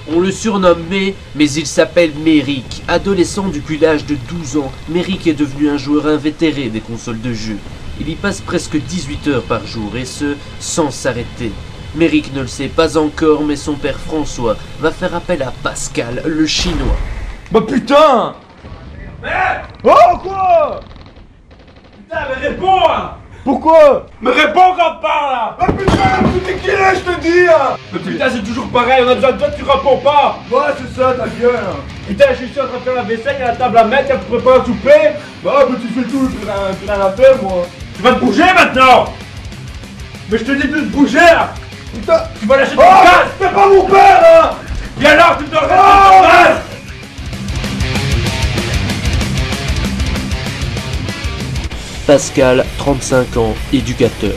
On le surnomme mais il s'appelle Méric. Adolescent depuis l'âge de 12 ans, Méric est devenu un joueur invétéré des consoles de jeux. Il y passe presque 18 heures par jour et ce, sans s'arrêter. Méric ne le sait pas encore, mais son père François va faire appel à Pascal, le chinois. Bah putain! Oh quoi? Putain, mais réponds hein! Pourquoi? Mais réponds quand on parle là! Ah putain, mais t'es qui là, je te dis hein? Mais putain, c'est toujours pareil, on a besoin de toi, tu réponds pas! Ouais, c'est ça, ta gueule hein. Putain, je suis en train de faire la vaisselle, il y a la table à mettre, tu prépares à souper! Bah, mais tu fais tout, plus rien à faire, moi. Tu vas te bouger maintenant! Mais je te dis de te bouger là! Putain! Tu vas lâcher ton Oh, casque! c'est pas mon père hein! Et alors, tu te regardes ton casque! Pascal, 35 ans, éducateur.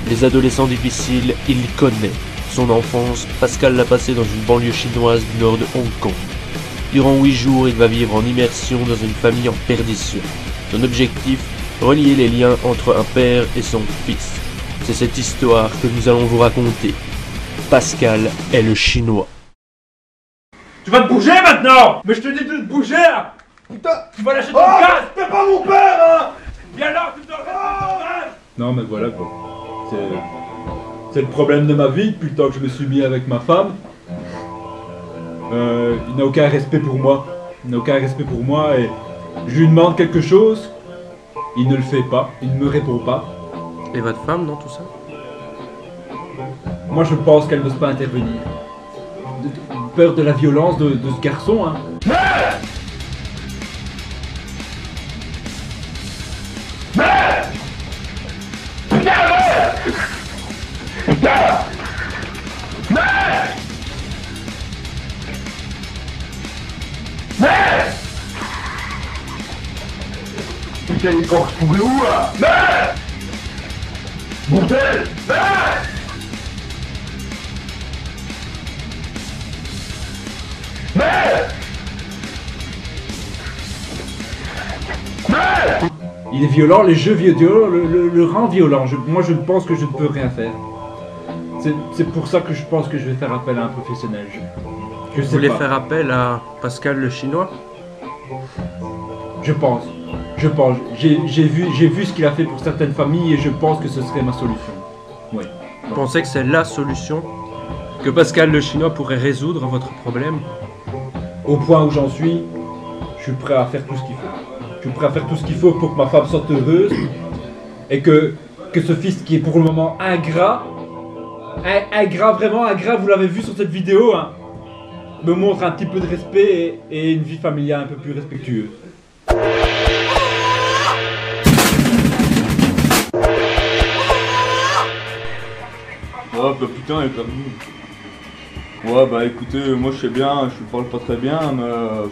Les adolescents difficiles, il connaît. Son enfance, Pascal l'a passée dans une banlieue chinoise du nord de Hong Kong. Durant 8 jours, il va vivre en immersion dans une famille en perdition. Son objectif, relier les liens entre un père et son fils. C'est cette histoire que nous allons vous raconter. Pascal est le chinois. Tu vas te bouger maintenant! Mais je te dis de te bouger là! Putain! Tu vas lâcher ton Oh, casque! c'est pas mon père hein! Et alors, tu te regardes ton casque! Non mais voilà quoi. C'est le problème de ma vie depuis le temps que je me suis mis avec ma femme. Il n'a aucun respect pour moi. Il n'a aucun respect pour moi et je lui demande quelque chose. Il ne le fait pas. Il ne me répond pas. Et votre femme dans tout ça? Moi je pense qu'elle n'ose pas intervenir. Peur de la violence de ce garçon hein. Putain, il corse pour où là? Bordel! Il est violent, les jeux violents le rend violent. Moi je pense que je ne peux rien faire. C'est pour ça que je pense que je vais faire appel à un professionnel. Je Vous sais voulez pas. faire appel à Pascal le chinois? Je pense. J'ai vu ce qu'il a fait pour certaines familles et je pense que ce serait ma solution. Oui. Vous pensez que c'est la solution? Que Pascal le chinois pourrait résoudre votre problème? Au point où j'en suis, je suis prêt à faire tout ce qu'il faut. Je suis prêt à faire tout ce qu'il faut pour que ma femme sorte heureuse et que ce fils qui est pour le moment ingrat, vraiment ingrat, vous l'avez vu sur cette vidéo, hein, me montre un petit peu de respect et une vie familiale un peu plus respectueuse. Oh bah putain, il est perdu. Ouais bah écoutez, moi je sais bien, je parle pas très bien, mais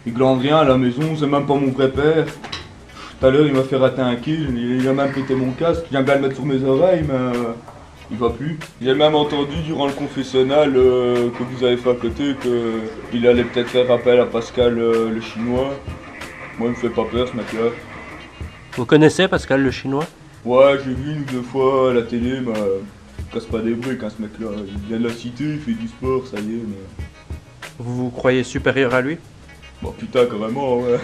il glande rien à la maison, c'est même pas mon vrai père. Tout à l'heure il m'a fait rater un kill, il a même pété mon casque, j'aime bien le mettre sur mes oreilles mais il va plus. J'ai même entendu durant le confessionnal que vous avez fait à côté qu'il allait peut-être faire appel à Pascal le chinois. Moi il me fait pas peur ce mec-là. Vous connaissez Pascal le chinois? Ouais, j'ai vu une ou deux fois à la télé, mais casse pas des briques hein, ce mec-là. Il vient de la cité, il fait du sport, ça y est, mais... Vous vous croyez supérieur à lui? Bon putain, carrément, ouais.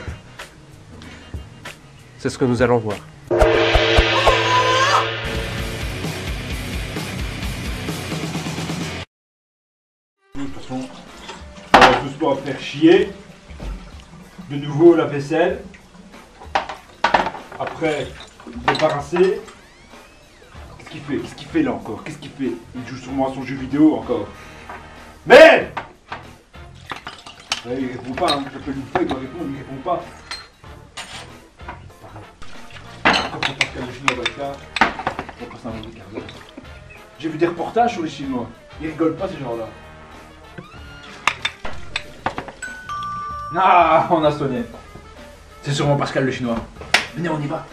C'est ce que nous allons voir. De toute façon, on va tous pas faire chier. De nouveau la vaisselle. Après, débarrasser. Qu'est-ce qu'il fait là encore? Qu'est-ce qu'il fait? Il joue sûrement à son jeu vidéo encore. Mais ouais, il répond pas, hein. J'appelle une fois, il doit répondre, il répond pas. Quand Pascal le chinois va être là, on va passer un mauvais quart d'heure. J'ai vu des reportages sur les Chinois. Ils rigolent pas ces gens-là. Ah, on a sonné. C'est sûrement Pascal le chinois. Venez, on y va.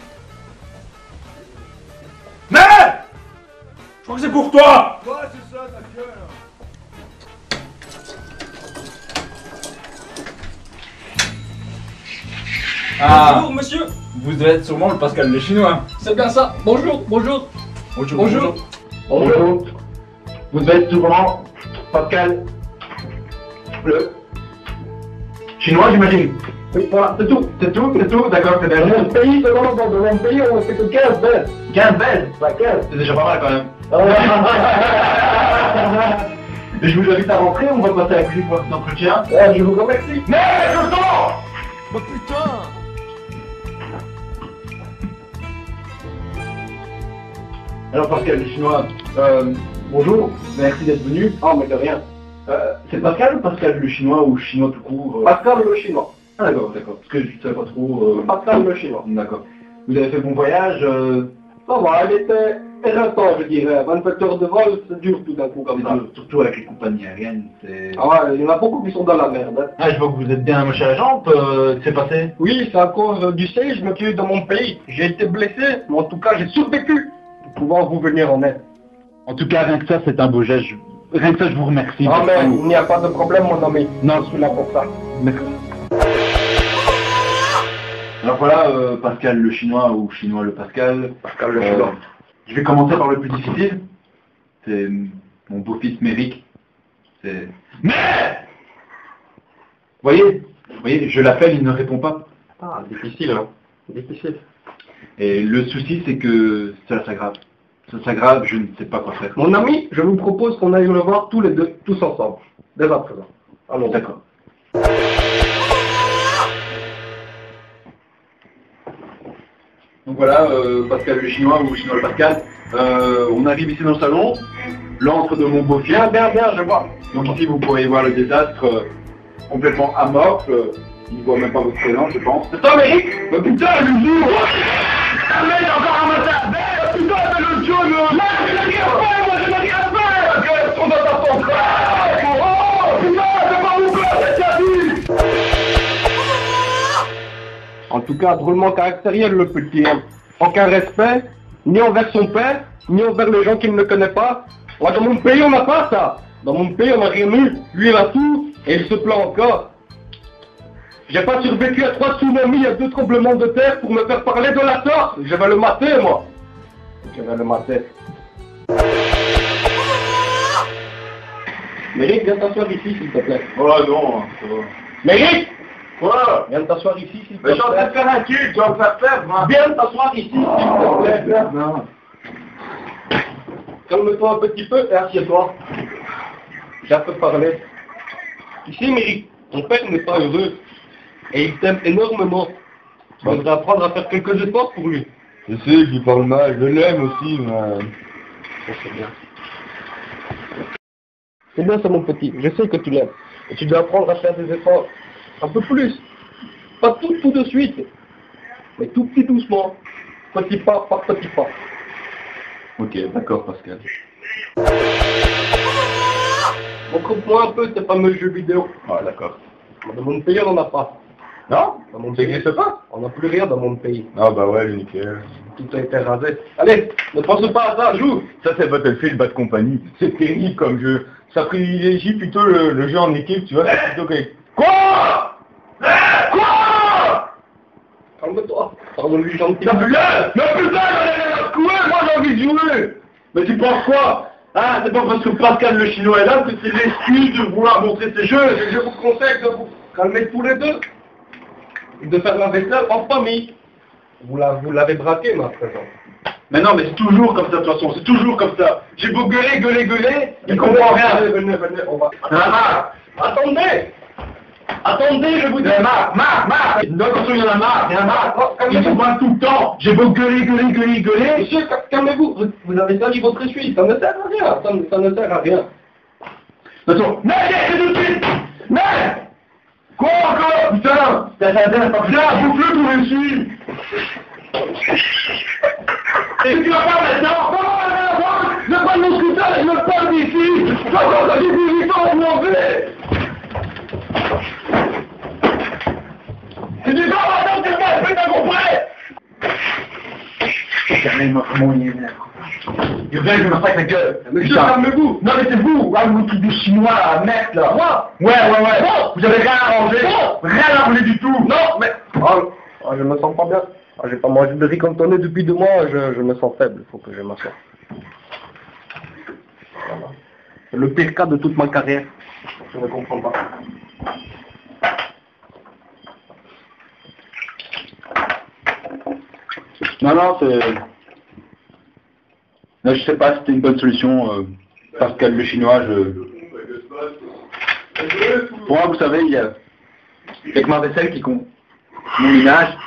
Mais je crois que c'est pour toi. Ouais, c'est ça, ta gueule. Ah, Bonjour monsieur, vous devez être sûrement le Pascal le chinois. c'est bien ça. Bonjour. Bonjour. Bonjour. Bonjour. Vous devez être souvent Pascal. Le chinois, j'imagine. Oui, voilà, c'est tout, d'accord, c'est bien. Dans mon pays, dans mon pays, on ne fait que 15 belles. 15 belles. Pas 15. C'est déjà pas mal quand même. Mais je vous invite à rentrer, on va passer à la cuisine pour cet entretien. Je vous remercie. Mais je sors. Oh putain! Alors Pascal, le chinois, bonjour, merci d'être venu. Ah, mais de rien. C'est Pascal ou Pascal le chinois ou chinois tout court Pascal le chinois. Ah d'accord, parce que je ne savais pas trop... Pascal le chinois. D'accord. Vous avez fait bon voyage Ça va, elle était éreintant, je dirais. 27 heures de vol, c'est dur tout d'un coup comme ça. surtout avec les compagnies aériennes, c'est... Ah ouais, il y en a beaucoup qui sont dans la merde. Hein. Ah, je vois que vous êtes bien moché à la jambe, qu'est-ce qui s'est passé? Oui, c'est à cause du séisme qui est dans mon pays. J'ai été blessé, mais en tout cas, j'ai survécu pour pouvoir vous venir en aide. En tout cas, rien que ça, c'est un beau geste. Rien que ça, je vous remercie. Ah, mais il n'y a pas de problème, mon ami. Non. Je suis là pour ça. Merci. Alors voilà, Pascal le chinois ou chinois le Pascal. Pascal le chinois. Je vais commencer par le plus difficile. C'est mon beau-fils Méric. C'est... Mais Vous voyez, je l'appelle, il ne répond pas. Ah, difficile, hein. Difficile. Et le souci, c'est que ça s'aggrave. Ça s'aggrave, je ne sais pas quoi faire. Mon ami, je vous propose qu'on aille le voir tous les deux, tous ensemble. Dès à présent. Allons. D'accord. Donc voilà, Pascal le chinois ou chinois le Pascal. On arrive ici dans le salon, l'antre de mon beau-fils. Bien, je vois. Donc ici vous pourrez voir le désastre complètement amorphe. Il ne voit même pas votre présence, je pense. Attends, Méric. Mais putain, je vous Ah, mais il a encore ramassé la bête. Putain, c'est le jaune. Là, je n'ai rien fait, moi, je n'ai rien fait. Qu'est-ce qu'on doit t'attendre? Oh, putain, c'est pas où c'est ta vie. En tout cas, drôlement caractériel, le petit. Hein. Aucun respect, ni envers son père, ni envers les gens qu'il ne connaît pas. Moi, dans mon pays, on n'a pas ça. Dans mon pays, on n'a rien eu. Lui, il a tout, et il se plaint encore. J'ai pas survécu à 3 tsunamis, à 2 tremblements de terre pour me faire parler de la sorte. Je vais le mater, moi. Je vais le mater. Méric, viens t'asseoir ici, s'il te plaît. Oh non, ça va. Méric, Quoi? viens t'asseoir ici, s'il te Mais je suis en train de plaît. faire un cul, tu vas me faire faire, moi. Viens t'asseoir ici, s'il te plaît. Non. Calme-toi un petit peu et assieds-toi. J'ai un peu parlé. Ici, Méric, ton père n'est pas heureux. Et il t'aime énormément. Tu devrais apprendre à faire quelques efforts pour lui. Je sais, je lui parle mal, je l'aime aussi, mais... Ça, c'est bien. C'est bien ça, mon petit. Je sais que tu l'aimes. Et tu dois apprendre à faire des efforts. Un peu plus. Pas tout de suite. Mais tout petit doucement. Petit pas par petit pas. Ok, d'accord, Pascal. Montre-moi un peu tes fameux jeux vidéo. Ah, d'accord. Dans mon pays, on n'en a pas. Non? Dans mon Ça pays, n'existe pas? on n'a plus rien dans mon pays. Ah bah ouais, nickel. Tout a été rasé. Allez, ne pense pas à ça, joue. Ça c'est Battlefield Bad Company. C'est terrible comme jeu. Ça privilégie plutôt le jeu en équipe, tu vois, plutôt que... Quoi? Quoi? Calme-toi. Pardonne-lui gentiment. Mais putain, j'en ai rien à secouer, moi j'ai envie de jouer. Mais tu penses quoi? Ah, c'est pas parce que Pascal le chinois est là que c'est l'excuse de vouloir montrer ses jeux. Je vous conseille de vous calmer tous les deux. Et de faire la vaisselle en famille. Vous l'avez braqué, ma présence. Mais non, mais c'est toujours comme ça de toute façon, c'est toujours comme ça. J'ai beau gueuler, il comprend rien. Venez, on va... Marre. Attendez, je vous dis... Marre. Non, attention, il y en a marre, il y en a marre. Il se voit tout le temps. J'ai beau gueuler. Monsieur, calmez-vous. Vous avez sali votre essuie. Ça ne sert à rien. Ça ne sert à rien. Attention. Mais, c'est tout de suite. Mais quoi encore? Putain. Viens, bouffe-le tout dessus. Et tu vas pas maintenant? Je prends mon scooter et je me pars d'ici. Quand j'ai 18 ans, vous m'en vais. C'est du temps, maintenant, tu me fais, t'as compris? Comment il est là? Il revient, je me fais avec la gueule. Monsieur, calmez-vous. Non mais c'est vous, là, vous truc de chinois à mettre là. Moi? Ouais. Non. Vous avez rien arrangé. Non. Rien arrangé du tout. Non, mais... Oh, je me sens pas bien. J'ai pas mangé de riz cantonné depuis 2 mois, je me sens faible. Il faut que je m'assoie. Voilà. C'est le pire cas de toute ma carrière. Je ne comprends pas. Non, c'est... Là, je sais pas si c'était une bonne solution, Pascal le chinois, Pour moi, vous savez, il y a que ma vaisselle qui compte. Mon ménage.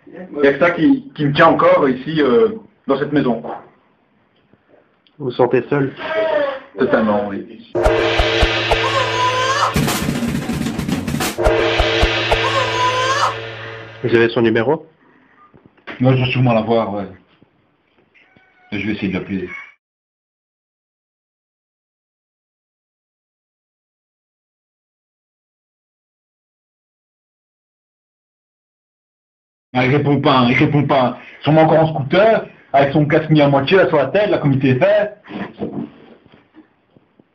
Il y a que ça qui me tient encore ici, dans cette maison. Vous vous sentez seul? Totalement, oui. Vous avez son numéro? Moi, je dois sûrement l'avoir, ouais. Je vais essayer de l'appeler. Ah, il répond pas. Sûrement encore en scooter, avec son casque mis à moitié là, sur la tête, là, comme il s'est fait.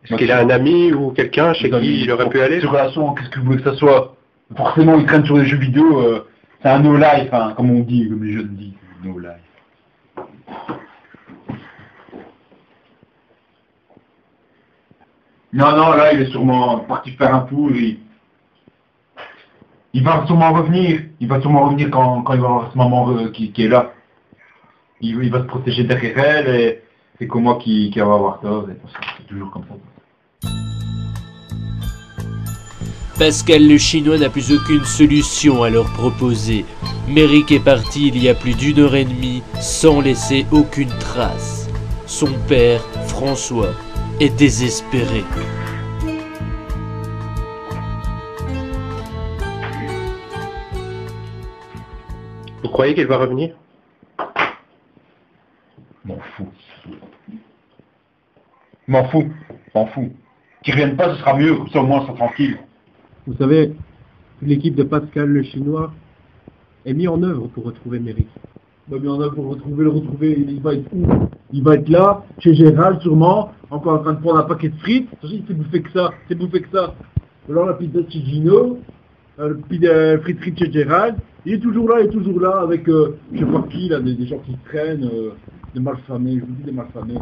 Est-ce qu'il a un ami ou quelqu'un chez qui il aurait pu aller? Sur relation, qu'est-ce que vous voulez que ça soit? Forcément, il traîne sur les jeux vidéo, c'est un no-life, hein, comme on dit, comme les jeunes disent, no-life. Non, là, il est sûrement parti faire un tour, il va sûrement revenir. Il va sûrement revenir quand il va avoir sa maman qui est là. Il va se protéger derrière elle et c'est que moi qui va avoir tort. C'est toujours comme ça. Pascal le chinois n'a plus aucune solution à leur proposer. Méric est parti il y a plus d'1 heure et demie sans laisser aucune trace. Son père, François, est désespéré. Vous croyez qu'il va revenir? M'en fous. Qu'il revienne pas, ce sera mieux, comme ça au moins on sera tranquille. Vous savez, l'équipe de Pascal le chinois est mise en œuvre pour retrouver Méric. Mis en œuvre pour le retrouver, il va être où? Il va être là, chez Gérald sûrement, encore en train de prendre un paquet de frites. Il s'est bouffé que ça. Alors la pizza de chez Gino, frites chez Gérald. Il est toujours là, avec je sais pas qui, là, des gens qui traînent, des malfamés, je vous dis des malfamés.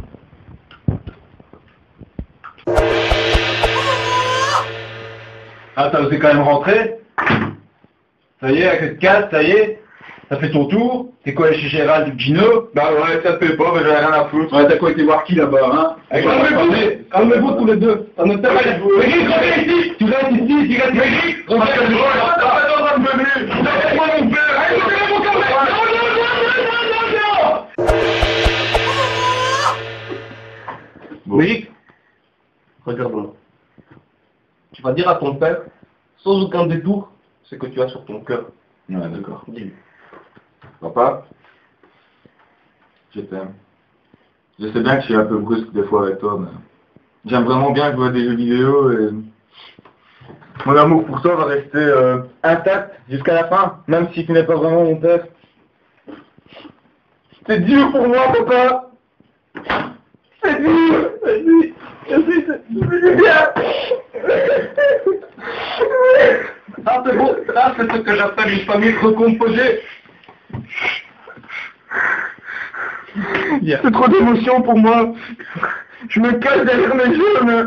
Ah, t'as osé quand même rentrer? Ça y est, avec cette case, ça y est? Ça fait ton tour? T'es quoi chez Gérald du Gino? Bah ouais, ça te fait pas, mais j'en ai rien à foutre. Ouais, t'as quoi été voir qui là-bas, hein? Calmez-vous tous les deux. Ça ne sert à rien. Méric, reviens ici! Tu restes ici, tu restes Méric! Laissez-moi mon père! Allez, mon non! Méric, regarde-moi. Tu vas dire à ton père, sans aucun détour, ce que tu as sur ton cœur. Ouais, d'accord. Dis-lui. Papa, je t'aime. Je sais bien que je suis un peu brusque des fois avec toi, mais j'aime vraiment bien jouer à des jeux vidéo et mon amour pour toi va rester intact jusqu'à la fin, même si tu n'es pas vraiment mon père. C'est dur pour moi, papa. C'est dur. Je sais bien. Ah, c'est bon, ça c'est ce que j'appelle une famille recomposée. C'est trop d'émotions pour moi. Je me cache derrière mes yeux, mais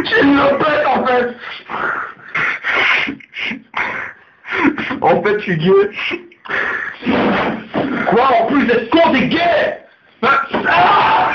j'ai une lopette en fait. En fait, je suis gay. Quoi, en plus d'être con, t'es gay? Ah,